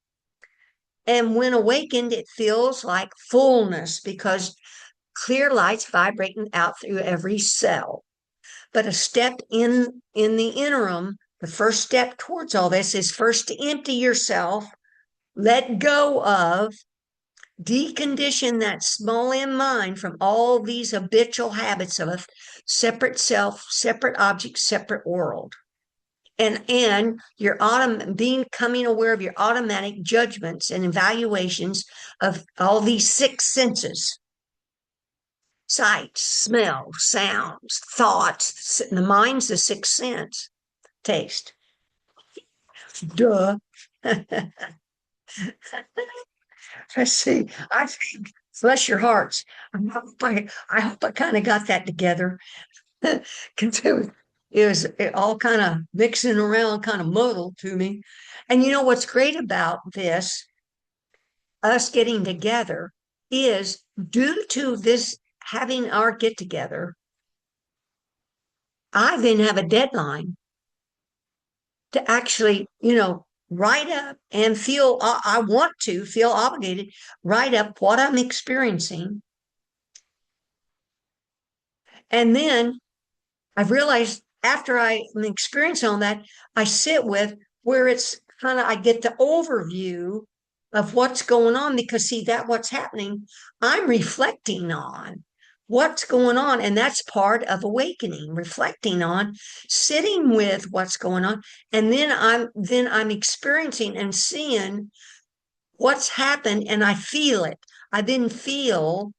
And when awakened, it feels like fullness because clear light's vibrating out through every cell. But a step in the interim, the first step towards all this is first to empty yourself, let go of, decondition that small m mind from all these habitual habits of a separate self, separate object, separate world. And your becoming aware of your automatic judgments and evaluations of all these six senses: sight, smell, sounds, thoughts. The mind's the sixth sense. Taste. Duh. Let's see. I think, bless your hearts. I hope I kind of got that together. Because it all kind of mixing around, kind of muddled to me. And you know what's great about this, us getting together, is due to this having our get together, I then have a deadline to actually, write up and feel, I want to feel obligated, write up what I'm experiencing. And then I've realized after I'm experiencing all that, I sit with where it's kind of, I get the overview of what's going on because see that what's happening, I'm reflecting on what's going on. And that's part of awakening, reflecting on, sitting with what's going on. And then I'm experiencing and seeing what's happened and I feel it. I then feel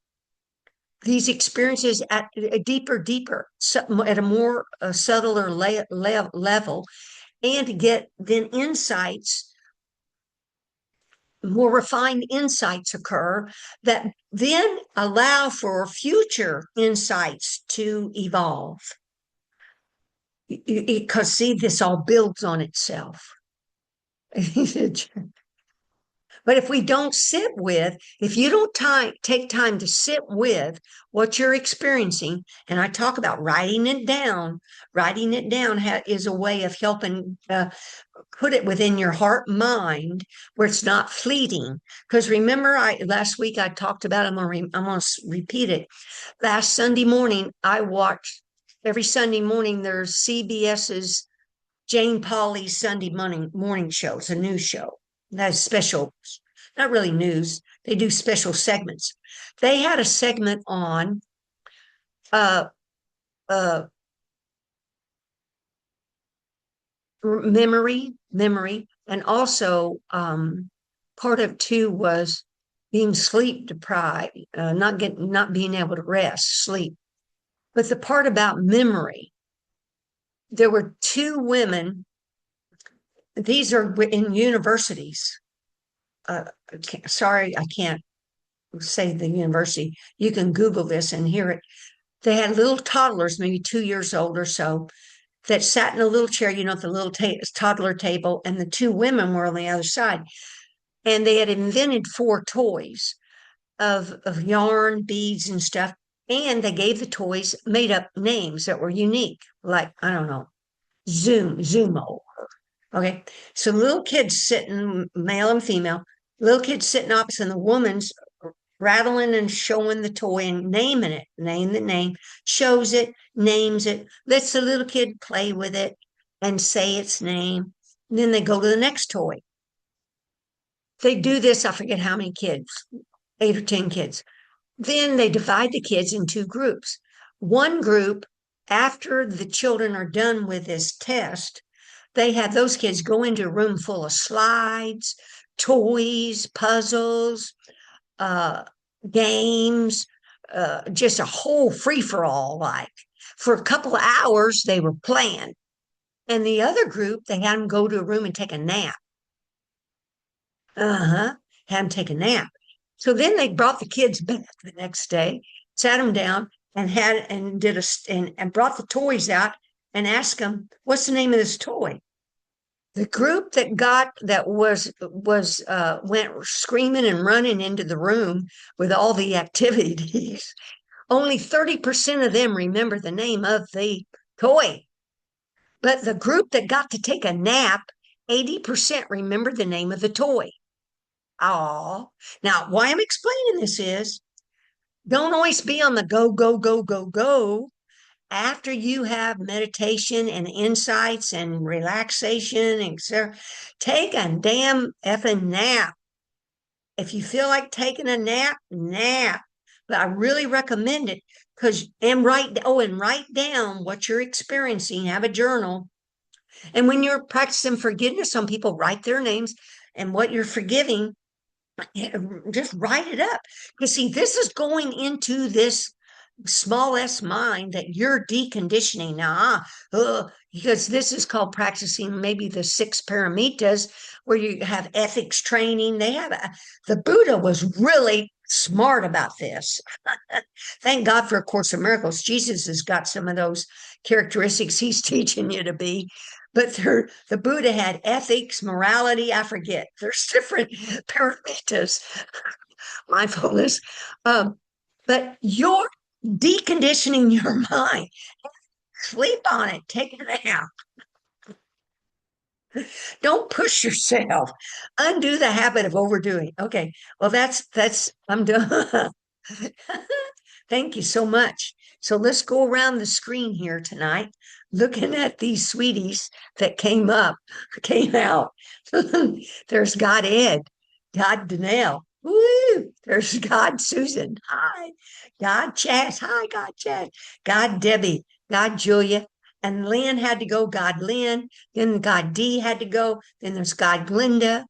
these experiences at a deeper, at a more subtler level, and to get then insights, more refined insights occur that then allow for future insights to evolve. Because see, this all builds on itself. But if we don't sit with, if you don't take time to sit with what you're experiencing, and I talk about writing it down is a way of helping put it within your heart mind where it's not fleeting. Because remember, last week I talked about, I'm going to repeat it. Last Sunday morning, I watched, every Sunday morning, there's CBS's Jane Pauley's Sunday morning show. It's a news show. That's special, not really news. They do special segments. They had a segment on uh, uh, memory, and also part of two was being sleep deprived, not being able to rest, sleep. But the part about memory, there were two women. These are in universities. sorry, I can't say the university. You can Google this and hear it. They had little toddlers, maybe 2 years old or so, that sat in a little chair, the little toddler table, and the two women were on the other side. And they had invented four toys of yarn, beads, and stuff. And they gave the toys made up names that were unique, like, I don't know, Zumo. Okay. So little kids sitting, male and female, little kids sitting opposite, and the woman's rattling and showing the toy and naming it, name the name, shows it, names it, lets the little kid play with it and say its name. And then they go to the next toy. They do this, I forget how many kids, 8 or 10 kids. Then they divide the kids in two groups. One group, after the children are done with this test, they have those kids go into a room full of slides, toys, puzzles, uh, games, just a whole free for all. Like for a couple of hours, they were playing. And the other group, they had them go to a room and take a nap. Uh-huh. Had them take a nap. So then they brought the kids back the next day, sat them down, and had and did a and brought the toys out and asked them, "What's the name of this toy?" The group that was went screaming and running into the room with all the activities. Only 30% of them remember the name of the toy. But the group that got to take a nap, 80% remember the name of the toy. Oh, now why I'm explaining this is don't always be on the go, go, go, go, go. After you have meditation and insights and relaxation, etc., take a damn effing nap. If you feel like taking a nap, nap. But I really recommend it because and write down what you're experiencing. Have a journal. And when you're practicing forgiveness, some people write their names and what you're forgiving, just write it up. Because see, this is going into this small s mind that you're deconditioning now, because this is called practicing maybe the six paramitas, where you have ethics training. The Buddha was really smart about this. Thank God for A Course in Miracles. Jesus has got some of those characteristics he's teaching you to be. But the Buddha had ethics, morality, I forget. There's different paramitas, mindfulness. But you're deconditioning your mind. Sleep on it. Take a nap. Don't push yourself. Undo the habit of overdoing. Okay. Well, I'm done. Thank you so much. So let's go around the screen here tonight, looking at these sweeties that came out. There's God Ed, God Danelle. Woo! There's God Susan. Hi. God Chas. Hi, God Chas. God Debbie. God Julia. And Lynn had to go. God Lynn. Then God D had to go. Then there's God Glinda.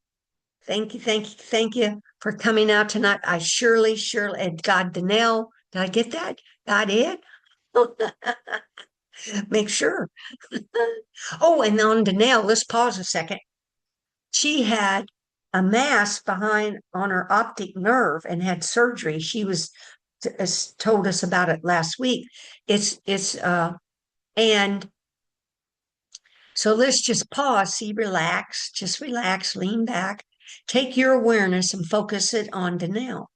Thank you, thank you, thank you for coming out tonight. I surely, and God Danelle. Did I get that? God Ed? Make sure. Oh, and on Danelle, let's pause a second. She had a mass behind on her optic nerve and had surgery. She was told us about it last week. And so let's just pause, just relax, lean back, take your awareness and focus it on Danelle.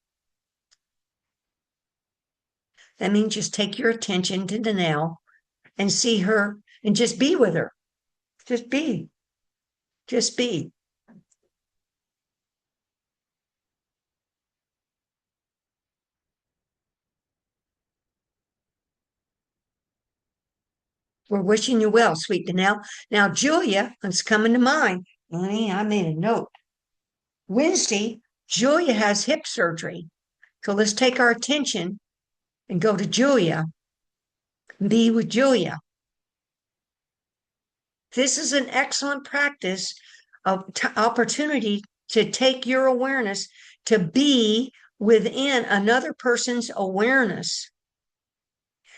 That means just take your attention to Danelle and see her and just be with her. Just be. Just be. We're wishing you well, sweet Danelle. Now, Julia, it's coming to mind. Honey, I made a note. Wednesday, Julia has hip surgery. So let's take our attention and go to Julia, be with Julia. This is an excellent practice of opportunity to take your awareness to be within another person's awareness.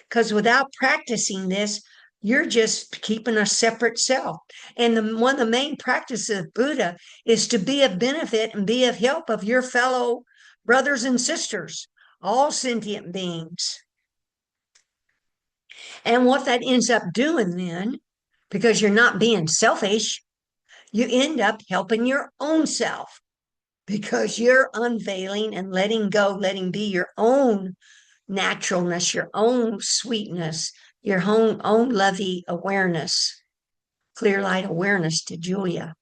Because without practicing this, You're just keeping a separate self. And one of the main practices of Buddha is to be of benefit and be of help of your fellow brothers and sisters, all sentient beings. And what that ends up doing then, because you're not being selfish, you end up helping your own self because you're unveiling and letting go, letting be your own naturalness, your own sweetness, your own lovey awareness, clear light awareness to Julia.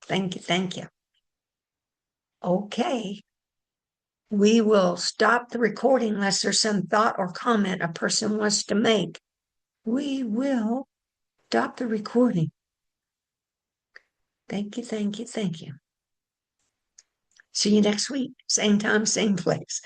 Thank you. Thank you. Okay. We will stop the recording unless there's some thought or comment a person wants to make. We will stop the recording. Thank you. Thank you. Thank you. See you next week. Same time, same place.